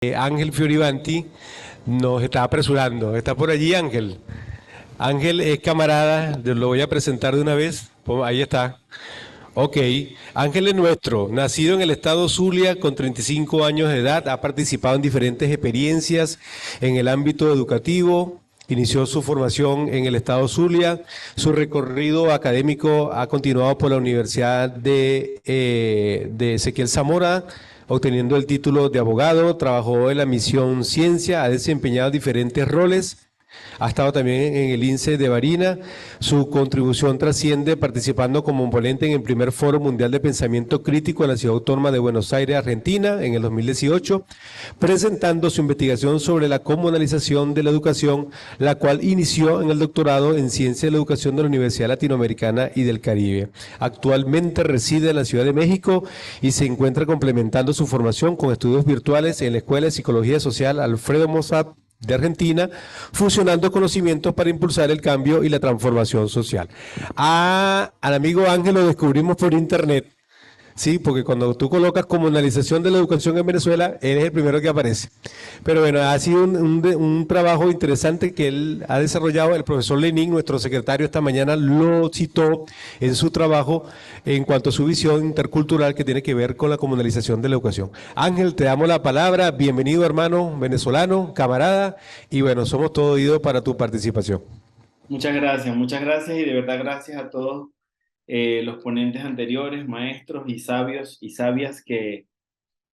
Ángel Fiorivanti nos está apresurando. ¿Está por allí, Ángel? Ángel es camarada, lo voy a presentar de una vez. Ahí está. Ok, Ángel es nuestro, nacido en el estado Zulia con 35 años de edad, ha participado en diferentes experiencias en el ámbito educativo, inició su formación en el estado Zulia, su recorrido académico ha continuado por la Universidad de Ezequiel Zamora, obteniendo el título de abogado, trabajó en la misión Ciencia, ha desempeñado diferentes roles. Ha estado también en el INSE de Barina. Su contribución trasciende participando como ponente en el primer Foro Mundial de Pensamiento Crítico en la Ciudad Autónoma de Buenos Aires, Argentina, en el 2018, presentando su investigación sobre la comunalización de la educación, la cual inició en el doctorado en Ciencia de la Educación de la Universidad Latinoamericana y del Caribe. Actualmente reside en la Ciudad de México y se encuentra complementando su formación con estudios virtuales en la Escuela de Psicología Social Alfredo Mossad de Argentina, fusionando conocimientos para impulsar el cambio y la transformación social. Al amigo Ángel lo descubrimos por internet, sí, porque cuando tú colocas comunalización de la educación en Venezuela, eres el primero que aparece. Pero bueno, ha sido un trabajo interesante que él ha desarrollado. El profesor Lenín, nuestro secretario, esta mañana lo citó en su trabajo en cuanto a su visión intercultural que tiene que ver con la comunalización de la educación. Ángel, te damos la palabra. Bienvenido, hermano venezolano, camarada. Y bueno, somos todo oídos para tu participación. Muchas gracias y de verdad gracias a todos los ponentes anteriores, maestros y sabios y sabias que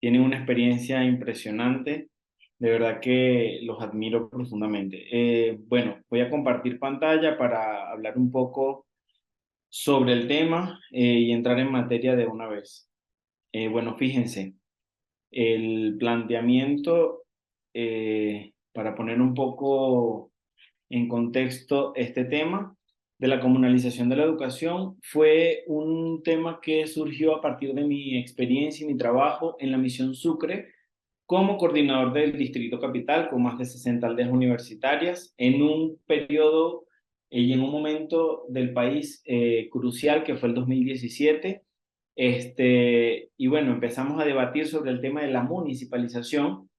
tienen una experiencia impresionante. De verdad que los admiro profundamente. Bueno, voy a compartir pantalla para hablar un poco sobre el tema y entrar en materia de una vez. Bueno, fíjense, el planteamiento, para poner un poco en contexto este tema de la comunalización de la educación, fue un tema que surgió a partir de mi experiencia y mi trabajo en la misión Sucre como coordinador del Distrito Capital con más de 60 aldeas universitarias en un periodo y en un momento del país crucial que fue el 2017. Y bueno, empezamos a debatir sobre el tema de la municipalización,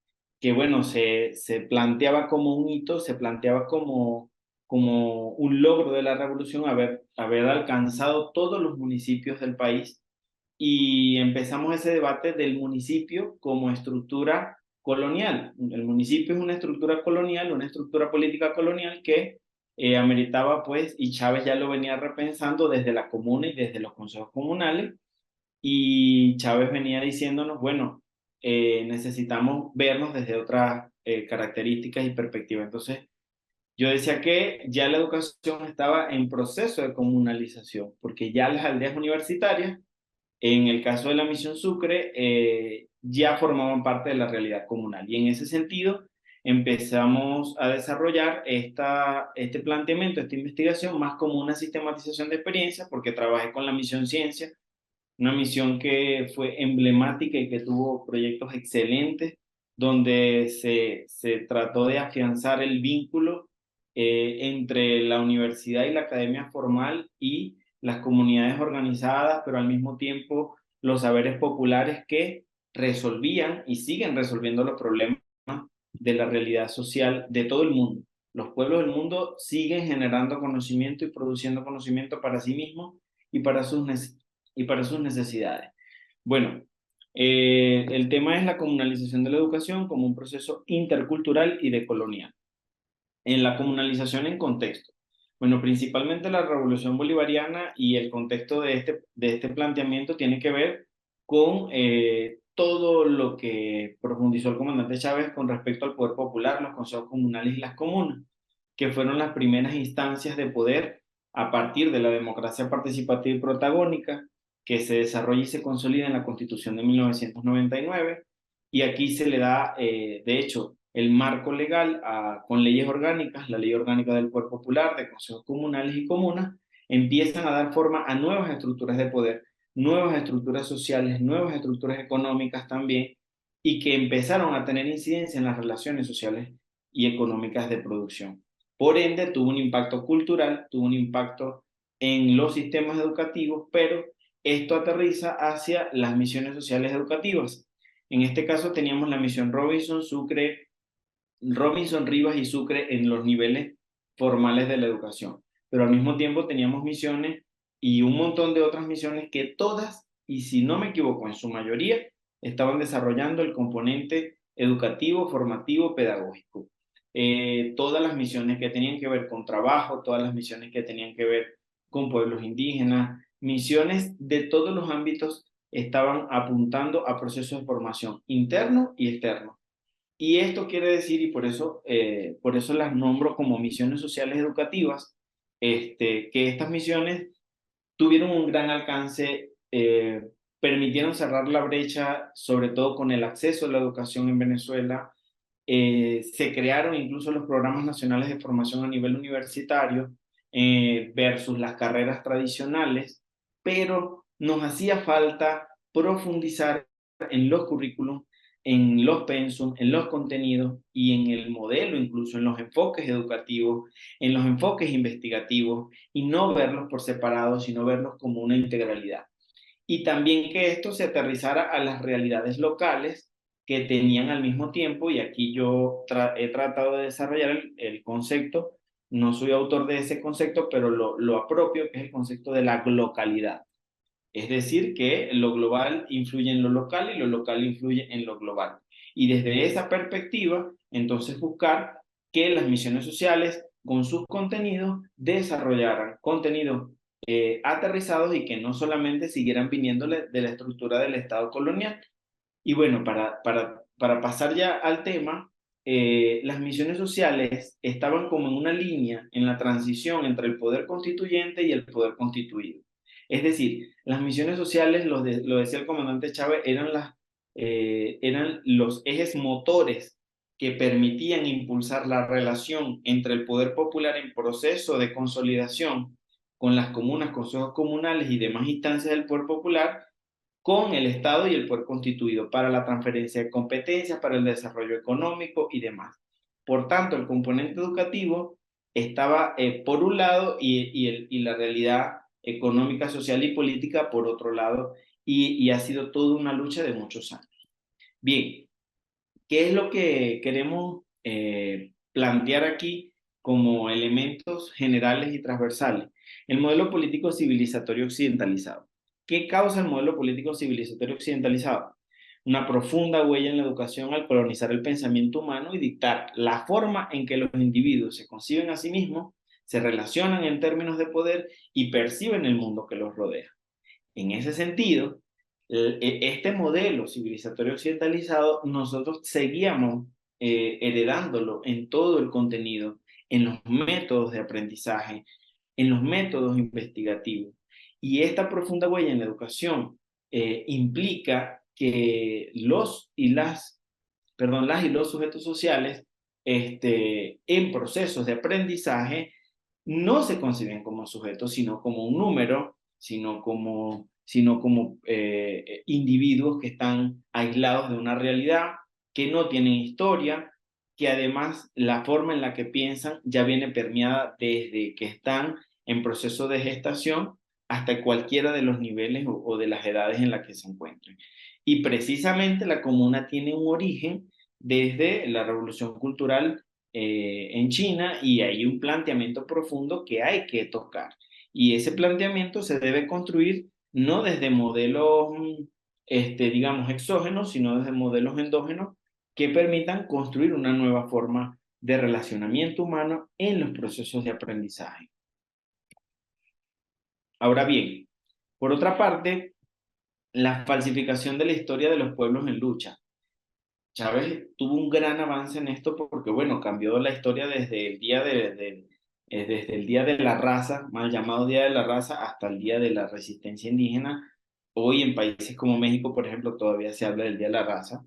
que bueno, se planteaba como un hito, se planteaba como un logro de la revolución haber alcanzado todos los municipios del país, y empezamos ese debate del municipio como estructura colonial. El municipio es una estructura colonial, una estructura política colonial que ameritaba pues, y Chávez ya lo venía repensando desde la comuna y desde los consejos comunales, y Chávez venía diciéndonos, bueno, necesitamos vernos desde otras características y perspectivas. Entonces, yo decía que ya la educación estaba en proceso de comunalización, porque ya las aldeas universitarias, en el caso de la Misión Sucre, ya formaban parte de la realidad comunal. Y en ese sentido, empezamos a desarrollar este planteamiento, esta investigación, más como una sistematización de experiencias, porque trabajé con la Misión Ciencia, una misión que fue emblemática y que tuvo proyectos excelentes, donde se trató de afianzar el vínculo entre la universidad y la academia formal y las comunidades organizadas, pero al mismo tiempo los saberes populares que resolvían y siguen resolviendo los problemas de la realidad social de todo el mundo. Los pueblos del mundo siguen generando conocimiento y produciendo conocimiento para sí mismos y para sus necesidades. Bueno, el tema es la comunalización de la educación como un proceso intercultural y decolonial. En la comunalización en contexto. Bueno, principalmente la revolución bolivariana y el contexto de este planteamiento tiene que ver con todo lo que profundizó el comandante Chávez con respecto al poder popular, los consejos comunales y las comunas, que fueron las primeras instancias de poder a partir de la democracia participativa y protagónica que se desarrolla y se consolida en la Constitución de 1999. Y aquí se le da, de hecho, el marco legal con leyes orgánicas, la Ley Orgánica del Poder Popular, de consejos comunales y comunas, empiezan a dar forma a nuevas estructuras de poder, nuevas estructuras sociales, nuevas estructuras económicas también, y que empezaron a tener incidencia en las relaciones sociales y económicas de producción. Por ende, tuvo un impacto cultural, tuvo un impacto en los sistemas educativos, pero esto aterriza hacia las misiones sociales educativas. En este caso teníamos la misión Robinson, Sucre, Robinson, Rivas y Sucre en los niveles formales de la educación. Pero al mismo tiempo teníamos misiones y un montón de otras misiones que todas, y si no me equivoco, en su mayoría, estaban desarrollando el componente educativo, formativo, pedagógico. Todas las misiones que tenían que ver con trabajo, todas las misiones que tenían que ver con pueblos indígenas, misiones de todos los ámbitos estaban apuntando a procesos de formación interno y externo. Y esto quiere decir, y por eso las nombro como misiones sociales educativas, que estas misiones tuvieron un gran alcance, permitieron cerrar la brecha, sobre todo con el acceso a la educación en Venezuela. Se crearon incluso los programas nacionales de formación a nivel universitario versus las carreras tradicionales, pero nos hacía falta profundizar en los currículums, en los pensum, en los contenidos y en el modelo, incluso en los enfoques educativos, en los enfoques investigativos, y no verlos por separado, sino verlos como una integralidad. Y también que esto se aterrizara a las realidades locales que tenían al mismo tiempo, y aquí yo he tratado de desarrollar el concepto, no soy autor de ese concepto, pero lo apropio, que es el concepto de la localidad. Es decir, que lo global influye en lo local y lo local influye en lo global. Y desde esa perspectiva, entonces buscar que las misiones sociales con sus contenidos desarrollaran contenidos aterrizados y que no solamente siguieran viniendo de la estructura del Estado colonial. Y bueno, para pasar ya al tema, las misiones sociales estaban como en una línea en la transición entre el poder constituyente y el poder constituido. Es decir, las misiones sociales, lo decía el comandante Chávez, eran los ejes motores que permitían impulsar la relación entre el poder popular en proceso de consolidación con las comunas, consejos comunales y demás instancias del poder popular, con el Estado y el poder constituido para la transferencia de competencias, para el desarrollo económico y demás. Por tanto, el componente educativo estaba por un lado y la realidad económica, social y política por otro lado, y ha sido toda una lucha de muchos años. Bien, ¿qué es lo que queremos plantear aquí como elementos generales y transversales? El modelo político civilizatorio occidentalizado. ¿Qué causa el modelo político civilizatorio occidentalizado? Una profunda huella en la educación al colonizar el pensamiento humano y dictar la forma en que los individuos se conciben a sí mismos, se relacionan en términos de poder y perciben el mundo que los rodea. En ese sentido, este modelo civilizatorio occidentalizado, nosotros seguíamos heredándolo en todo el contenido, en los métodos de aprendizaje, en los métodos investigativos. Y esta profunda huella en la educación implica que las y los sujetos sociales en procesos de aprendizaje no se conciben como sujetos, sino como un número, sino como individuos que están aislados de una realidad, que no tienen historia, que además la forma en la que piensan ya viene permeada desde que están en proceso de gestación hasta cualquiera de los niveles o de las edades en las que se encuentren. Y precisamente la comuna tiene un origen desde la Revolución Cultural en China, y hay un planteamiento profundo que hay que tocar. Y ese planteamiento se debe construir no desde modelos, digamos, exógenos, sino desde modelos endógenos que permitan construir una nueva forma de relacionamiento humano en los procesos de aprendizaje. Ahora bien, por otra parte, la falsificación de la historia de los pueblos en lucha. Chávez tuvo un gran avance en esto porque, bueno, cambió la historia desde el Día de la Raza, mal llamado Día de la Raza, hasta el Día de la Resistencia Indígena. Hoy en países como México, por ejemplo, todavía se habla del Día de la Raza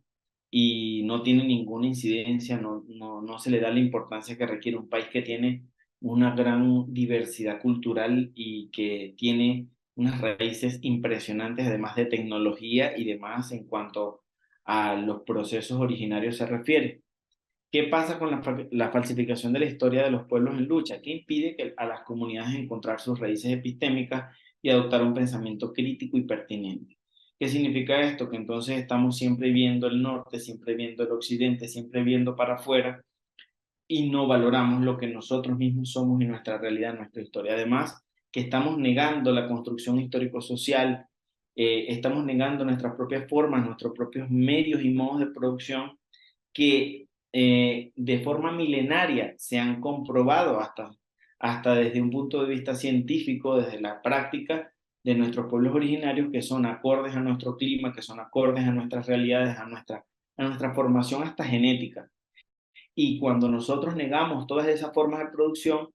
y no tiene ninguna incidencia, no se le da la importancia que requiere un país que tiene una gran diversidad cultural y que tiene unas raíces impresionantes, además de tecnología y demás en cuanto a los procesos originarios se refiere. ¿Qué pasa con la falsificación de la historia de los pueblos en lucha? ¿Qué impide a las comunidades encontrar sus raíces epistémicas y adoptar un pensamiento crítico y pertinente? ¿Qué significa esto? Que entonces estamos siempre viendo el norte, siempre viendo el occidente, siempre viendo para afuera y no valoramos lo que nosotros mismos somos y nuestra realidad, nuestra historia. Además, que estamos negando la construcción histórico-social, estamos negando nuestras propias formas, nuestros propios medios y modos de producción que de forma milenaria se han comprobado hasta desde un punto de vista científico, desde la práctica de nuestros pueblos originarios, que son acordes a nuestro clima, que son acordes a nuestras realidades, a nuestra formación hasta genética. Y cuando nosotros negamos todas esas formas de producción,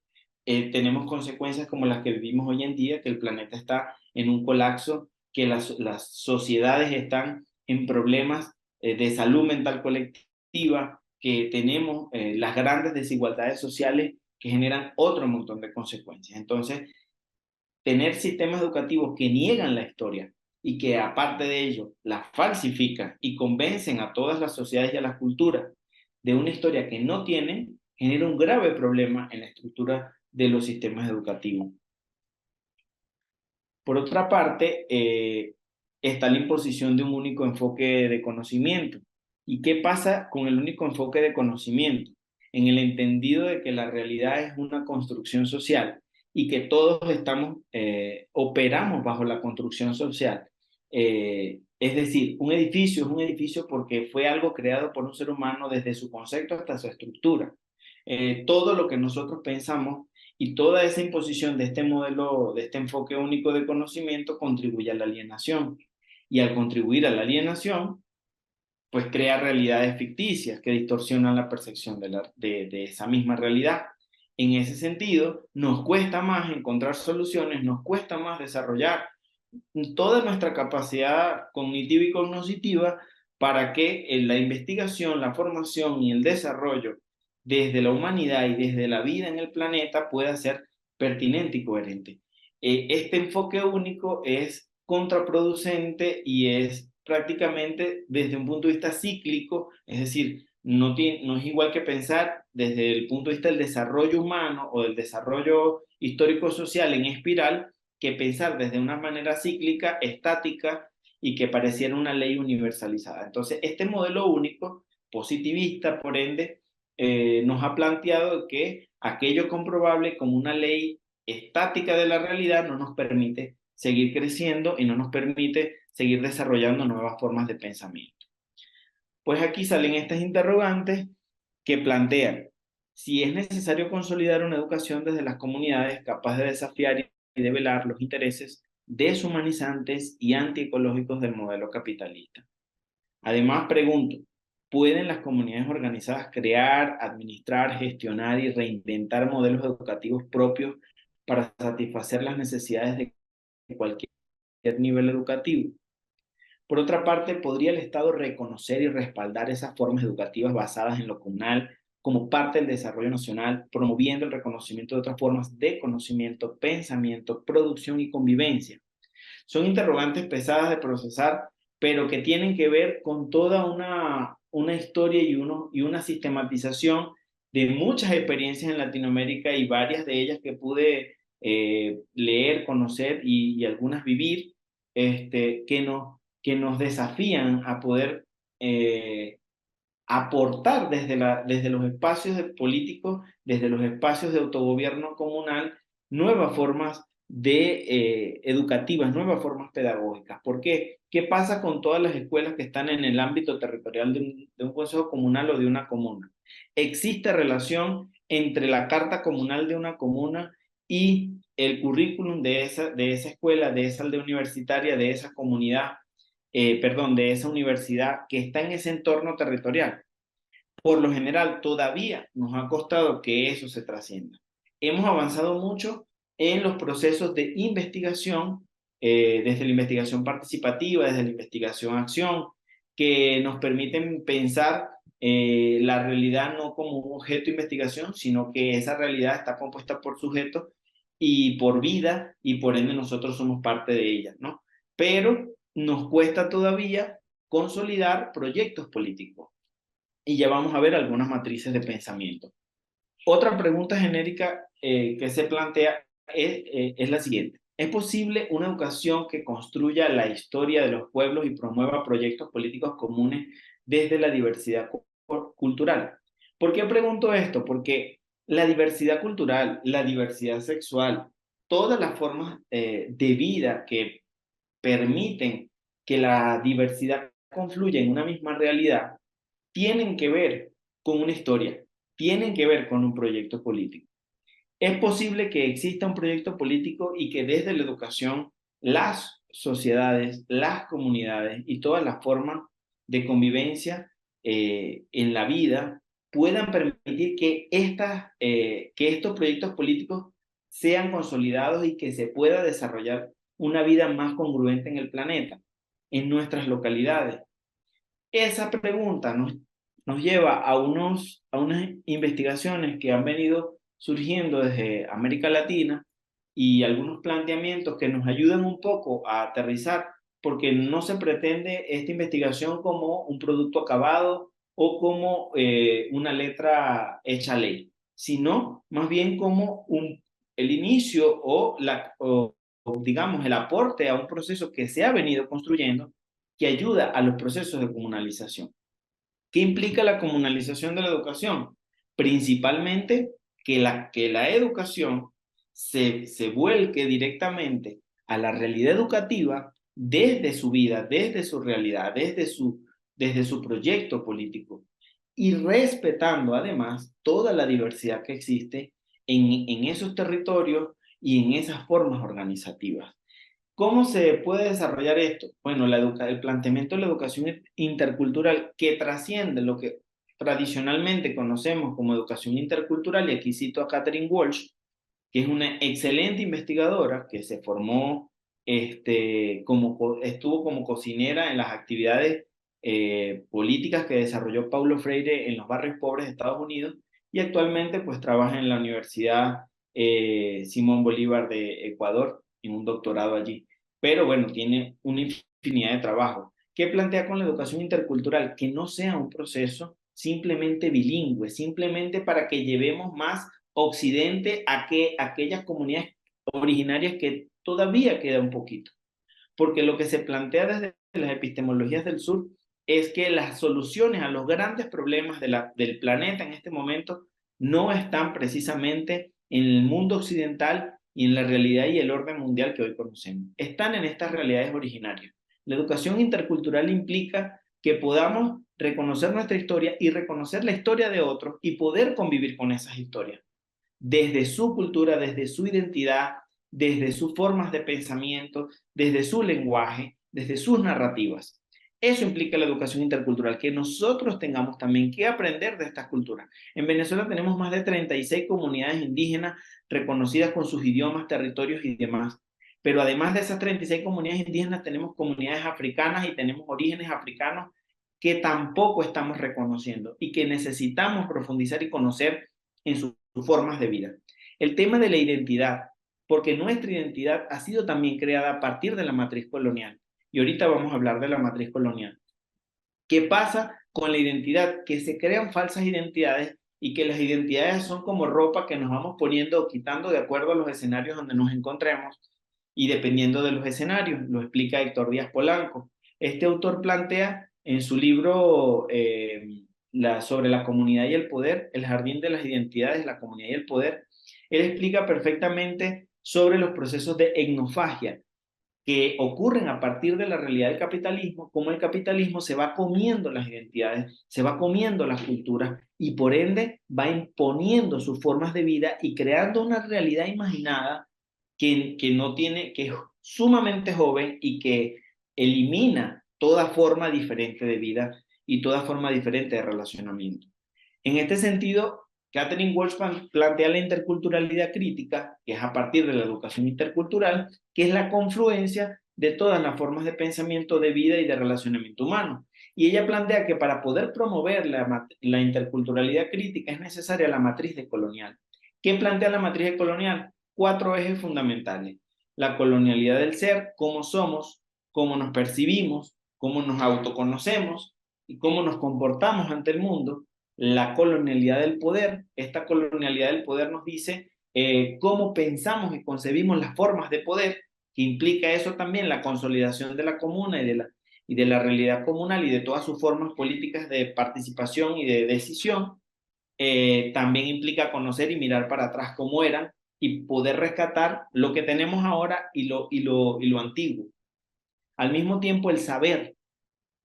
tenemos consecuencias como las que vivimos hoy en día, que el planeta está en un colapso, que las sociedades están en problemas de salud mental colectiva, que tenemos las grandes desigualdades sociales que generan otro montón de consecuencias. Entonces, tener sistemas educativos que niegan la historia y que aparte de ello la falsifican y convencen a todas las sociedades y a las culturas de una historia que no tienen, genera un grave problema en la estructura de los sistemas educativos. Por otra parte, está la imposición de un único enfoque de conocimiento. ¿Y qué pasa con el único enfoque de conocimiento? En el entendido de que la realidad es una construcción social y que todos operamos bajo la construcción social. Es decir, un edificio es un edificio porque fue algo creado por un ser humano desde su concepto hasta su estructura. Todo lo que nosotros pensamos y toda esa imposición de este modelo, de este enfoque único de conocimiento, contribuye a la alienación. Y al contribuir a la alienación, pues crea realidades ficticias que distorsionan la percepción de esa misma realidad. En ese sentido, nos cuesta más encontrar soluciones, nos cuesta más desarrollar toda nuestra capacidad cognitiva y cognoscitiva para que la investigación, la formación y el desarrollo desde la humanidad y desde la vida en el planeta pueda ser pertinente y coherente. Este enfoque único es contraproducente y es prácticamente desde un punto de vista cíclico, es decir, no es igual que pensar desde el punto de vista del desarrollo humano o del desarrollo histórico-social en espiral, que pensar desde una manera cíclica, estática y que pareciera una ley universalizada. Entonces, este modelo único, positivista, por ende, nos ha planteado que aquello comprobable como una ley estática de la realidad no nos permite seguir creciendo y no nos permite seguir desarrollando nuevas formas de pensamiento. Pues aquí salen estas interrogantes que plantean si es necesario consolidar una educación desde las comunidades capaz de desafiar y de velar los intereses deshumanizantes y antiecológicos del modelo capitalista. Además, pregunto, ¿pueden las comunidades organizadas crear, administrar, gestionar y reinventar modelos educativos propios para satisfacer las necesidades de cualquier nivel educativo? Por otra parte, ¿podría el Estado reconocer y respaldar esas formas educativas basadas en lo comunal como parte del desarrollo nacional, promoviendo el reconocimiento de otras formas de conocimiento, pensamiento, producción y convivencia? Son interrogantes pesadas de procesar, pero que tienen que ver con toda una historia y una sistematización de muchas experiencias en Latinoamérica y varias de ellas que pude leer, conocer y algunas vivir, que nos desafían a poder aportar desde los espacios políticos, desde los espacios de autogobierno comunal, nuevas formas educativas, nuevas formas pedagógicas. ¿Por qué? ¿Qué pasa con todas las escuelas que están en el ámbito territorial de un consejo comunal o de una comuna? ¿Existe relación entre la carta comunal de una comuna y el currículum de esa escuela, de esa aldea universitaria, de esa comunidad, de esa universidad que está en ese entorno territorial? Por lo general, todavía nos ha costado que eso se trascienda. Hemos avanzado mucho en los procesos de investigación, desde la investigación participativa, desde la investigación-acción, que nos permiten pensar la realidad no como un objeto de investigación, sino que esa realidad está compuesta por sujetos y por vida, y por ende nosotros somos parte de ella, ¿no? Pero nos cuesta todavía consolidar proyectos políticos. Y ya vamos a ver algunas matrices de pensamiento. Otra pregunta genérica que se plantea es la siguiente. Es posible una educación que construya la historia de los pueblos y promueva proyectos políticos comunes desde la diversidad cultural. ¿Por qué pregunto esto? Porque la diversidad cultural, la diversidad sexual, todas las formas de vida que permiten que la diversidad confluya en una misma realidad, tienen que ver con una historia, tienen que ver con un proyecto político. Es posible que exista un proyecto político y que desde la educación las sociedades, las comunidades y todas las formas de convivencia en la vida puedan permitir que estos proyectos políticos sean consolidados y que se pueda desarrollar una vida más congruente en el planeta, en nuestras localidades. Esa pregunta nos lleva a unas investigaciones que han venido surgiendo desde América Latina y algunos planteamientos que nos ayudan un poco a aterrizar, porque no se pretende esta investigación como un producto acabado o como una letra hecha ley, sino más bien como el inicio o digamos el aporte a un proceso que se ha venido construyendo que ayuda a los procesos de comunalización. ¿Qué implica la comunalización de la educación? Principalmente que la educación se vuelque directamente a la realidad educativa desde su vida, desde su realidad, desde su proyecto político y respetando además toda la diversidad que existe en esos territorios y en esas formas organizativas. ¿Cómo se puede desarrollar esto? Bueno, el planteamiento de la educación intercultural que trasciende lo que tradicionalmente conocemos como educación intercultural, y aquí cito a Catherine Walsh, que es una excelente investigadora que se formó, estuvo como cocinera en las actividades políticas que desarrolló Paulo Freire en los barrios pobres de Estados Unidos y actualmente pues trabaja en la Universidad Simón Bolívar de Ecuador en un doctorado allí. Pero bueno, tiene una infinidad de trabajo. ¿Qué plantea con la educación intercultural? Que no sea un proceso simplemente bilingüe, simplemente para que llevemos más Occidente a aquellas comunidades originarias que todavía queda un poquito. Porque lo que se plantea desde las epistemologías del sur es que las soluciones a los grandes problemas del planeta en este momento no están precisamente en el mundo occidental y en la realidad y el orden mundial que hoy conocemos. Están en estas realidades originarias. La educación intercultural implica que podamos reconocer nuestra historia y reconocer la historia de otros y poder convivir con esas historias desde su cultura, desde su identidad, desde sus formas de pensamiento, desde su lenguaje, desde sus narrativas. Eso implica la educación intercultural, que nosotros tengamos también que aprender de estas culturas. En Venezuela tenemos más de 36 comunidades indígenas reconocidas con sus idiomas, territorios y demás. Pero además de esas 36 comunidades indígenas, tenemos comunidades africanas y tenemos orígenes africanos que tampoco estamos reconociendo y que necesitamos profundizar y conocer en sus formas de vida. El tema de la identidad, porque nuestra identidad ha sido también creada a partir de la matriz colonial. Y ahorita vamos a hablar de la matriz colonial. ¿Qué pasa con la identidad? Que se crean falsas identidades y que las identidades son como ropa que nos vamos poniendo o quitando de acuerdo a los escenarios donde nos encontremos y dependiendo de los escenarios. Lo explica Héctor Díaz Polanco. Este autor plantea en su libro sobre la comunidad y el poder, El jardín de las identidades, la comunidad y el poder, él explica perfectamente sobre los procesos de etnofagia que ocurren a partir de la realidad del capitalismo, cómo el capitalismo se va comiendo las identidades, se va comiendo las culturas y por ende va imponiendo sus formas de vida y creando una realidad imaginada que no tiene, que es sumamente joven y que elimina toda forma diferente de vida y toda forma diferente de relacionamiento. En este sentido, Catherine Walsh plantea la interculturalidad crítica, que es a partir de la educación intercultural, que es la confluencia de todas las formas de pensamiento, de vida y de relacionamiento humano. Y ella plantea que para poder promover la interculturalidad crítica es necesaria la matriz decolonial. ¿Qué plantea la matriz decolonial? 4 ejes fundamentales. La colonialidad del ser, cómo somos, cómo nos percibimos, cómo nos autoconocemos y cómo nos comportamos ante el mundo. La colonialidad del poder. Esta colonialidad del poder nos dice cómo pensamos y concebimos las formas de poder que implica eso también, la consolidación de la comuna y de la realidad comunal y de todas sus formas políticas de participación y de decisión, también implica conocer y mirar para atrás cómo eran y poder rescatar lo que tenemos ahora y lo antiguo. Al mismo tiempo, el saber.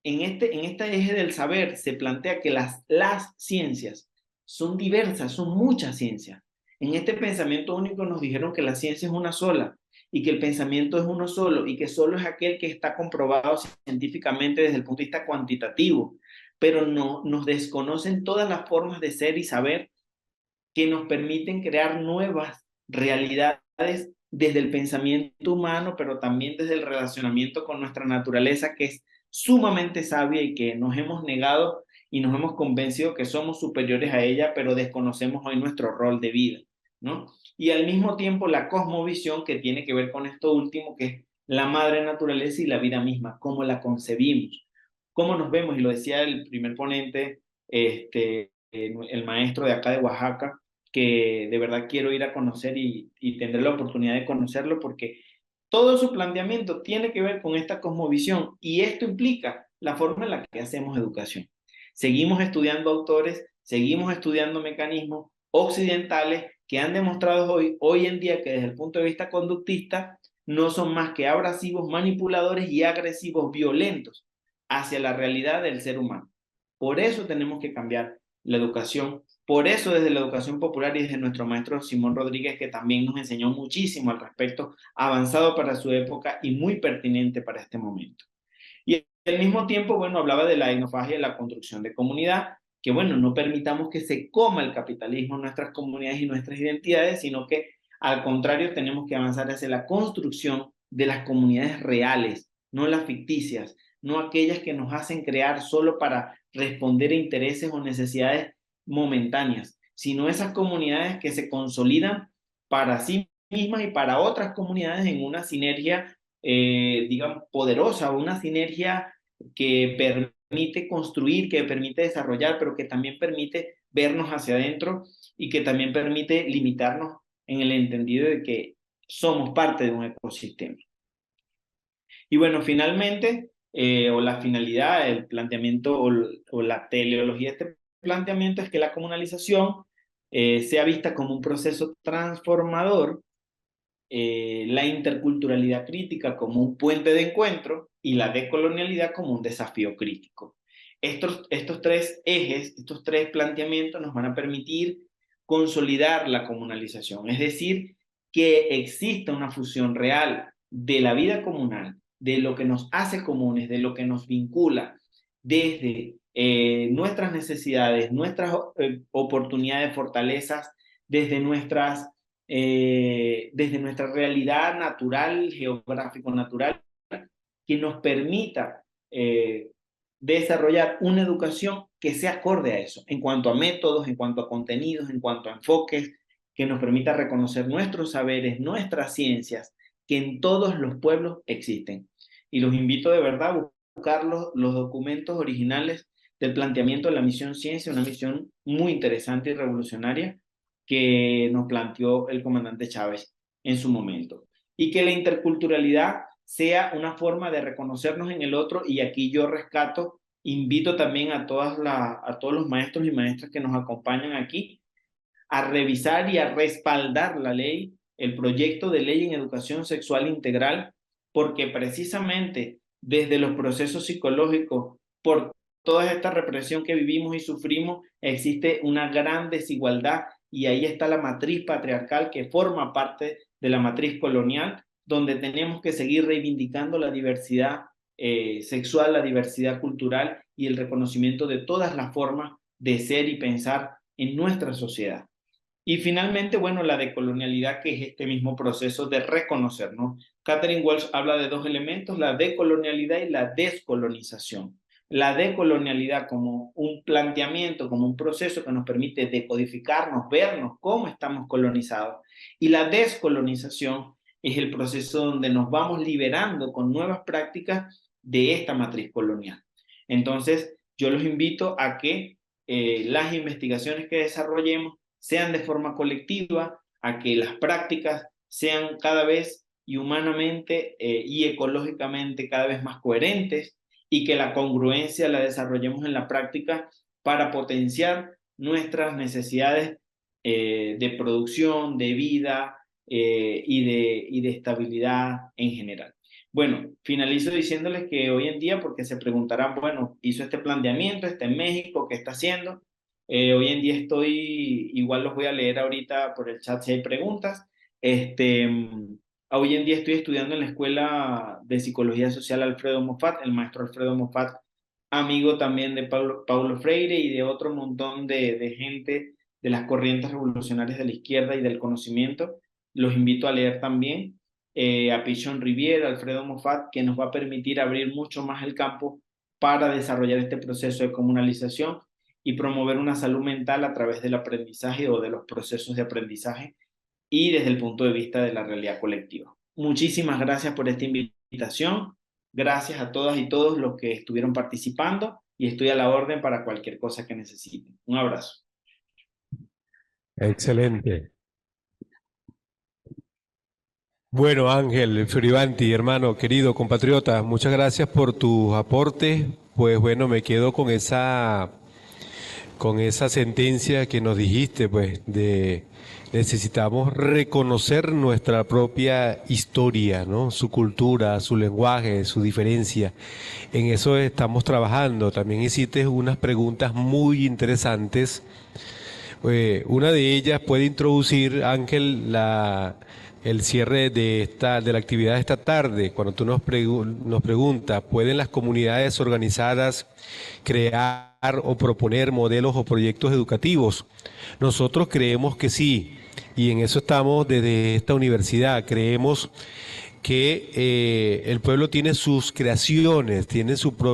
En este eje del saber se plantea que las ciencias son diversas, son muchas ciencias. En este pensamiento único nos dijeron que la ciencia es una sola y que el pensamiento es uno solo y que solo es aquel que está comprobado científicamente desde el punto de vista cuantitativo, pero no nos desconocen todas las formas de ser y saber que nos permiten crear nuevas realidades desde el pensamiento humano, pero también desde el relacionamiento con nuestra naturaleza, que es sumamente sabia y que nos hemos negado y nos hemos convencido que somos superiores a ella, pero desconocemos hoy nuestro rol de vida, ¿no? Y al mismo tiempo la cosmovisión que tiene que ver con esto último, que es la madre naturaleza y la vida misma, cómo la concebimos, cómo nos vemos, y lo decía el primer ponente, el maestro de acá de Oaxaca, que de verdad quiero ir a conocer y tendré la oportunidad de conocerlo porque todo su planteamiento tiene que ver con esta cosmovisión y esto implica la forma en la que hacemos educación. Seguimos estudiando autores, seguimos estudiando mecanismos occidentales que han demostrado hoy en día que desde el punto de vista conductista no son más que abrasivos, manipuladores y agresivos, violentos hacia la realidad del ser humano. Por eso tenemos que cambiar la educación. Por eso desde la educación popular y desde nuestro maestro Simón Rodríguez, que también nos enseñó muchísimo al respecto, avanzado para su época y muy pertinente para este momento. Y al mismo tiempo, bueno, hablaba de la etnofagia y la construcción de comunidad, que bueno, no permitamos que se coma el capitalismo en nuestras comunidades y nuestras identidades, sino que al contrario tenemos que avanzar hacia la construcción de las comunidades reales, no las ficticias, no aquellas que nos hacen crear solo para responder a intereses o necesidades momentáneas, sino esas comunidades que se consolidan para sí mismas y para otras comunidades en una sinergia, digamos, poderosa, una sinergia que permite construir, que permite desarrollar, pero que también permite vernos hacia adentro y que también permite limitarnos en el entendido de que somos parte de un ecosistema. Y bueno, finalmente, o la finalidad, el planteamiento o la teleología de este planteamiento es que la comunalización sea vista como un proceso transformador, la interculturalidad crítica como un puente de encuentro y la decolonialidad como un desafío crítico. Estos tres ejes, estos tres planteamientos nos van a permitir consolidar la comunalización, es decir, que exista una fusión real de la vida comunal, de lo que nos hace comunes, de lo que nos vincula desde nuestras necesidades, nuestras oportunidades, fortalezas, desde nuestra realidad natural, geográfico-natural, que nos permita desarrollar una educación que sea acorde a eso, en cuanto a métodos, en cuanto a contenidos, en cuanto a enfoques, que nos permita reconocer nuestros saberes, nuestras ciencias, que en todos los pueblos existen. Y los invito de verdad a buscar los documentos originales del planteamiento de la misión Ciencia, una misión muy interesante y revolucionaria que nos planteó el comandante Chávez en su momento. Y que la interculturalidad sea una forma de reconocernos en el otro, y aquí yo rescato, invito también a todos los maestros y maestras que nos acompañan aquí a revisar y a respaldar la ley, el proyecto de ley en educación sexual integral, porque precisamente desde los procesos psicológicos, por toda esta represión que vivimos y sufrimos, existe una gran desigualdad y ahí está la matriz patriarcal que forma parte de la matriz colonial, donde tenemos que seguir reivindicando la diversidad sexual, la diversidad cultural y el reconocimiento de todas las formas de ser y pensar en nuestra sociedad. Y finalmente, bueno, la decolonialidad, que es este mismo proceso de reconocernos. Catherine Walsh habla de dos elementos, la decolonialidad y la descolonización. La decolonialidad como un planteamiento, como un proceso que nos permite decodificarnos, vernos cómo estamos colonizados. Y la descolonización es el proceso donde nos vamos liberando con nuevas prácticas de esta matriz colonial. Entonces, yo los invito a que las investigaciones que desarrollemos sean de forma colectiva, a que las prácticas sean cada vez y humanamente y ecológicamente cada vez más coherentes, y que la congruencia la desarrollemos en la práctica para potenciar nuestras necesidades de producción, de vida y de estabilidad en general. Bueno, finalizo diciéndoles que hoy en día, porque se preguntarán, bueno, hizo este planteamiento, está en México, ¿qué está haciendo? Hoy en día igual los voy a leer ahorita por el chat si hay preguntas. Hoy en día estoy estudiando en la Escuela de Psicología Social Alfredo Moffat, el maestro Alfredo Moffat, amigo también de Paulo Freire y de otro montón de gente de las corrientes revolucionarias de la izquierda y del conocimiento. Los invito a leer también a Pichon Rivière, Alfredo Moffat, que nos va a permitir abrir mucho más el campo para desarrollar este proceso de comunalización y promover una salud mental a través del aprendizaje o de los procesos de aprendizaje y desde el punto de vista de la realidad colectiva. Muchísimas gracias por esta invitación. Gracias a todas y todos los que estuvieron participando y estoy a la orden para cualquier cosa que necesiten. Un abrazo. Excelente. Bueno, Ángel Fioravanti, hermano, querido compatriota, muchas gracias por tus aportes. Pues bueno, me quedo con esa sentencia que nos dijiste, pues, de necesitamos reconocer nuestra propia historia, ¿no? Su cultura, su lenguaje, su diferencia. En eso estamos trabajando. También hiciste unas preguntas muy interesantes. Una de ellas puede introducir, Ángel, el cierre de la actividad de esta tarde, cuando tú nos preguntas, ¿pueden las comunidades organizadas crear o proponer modelos o proyectos educativos? Nosotros creemos que sí, y en eso estamos desde esta universidad. Creemos que el pueblo tiene sus creaciones, tiene su propia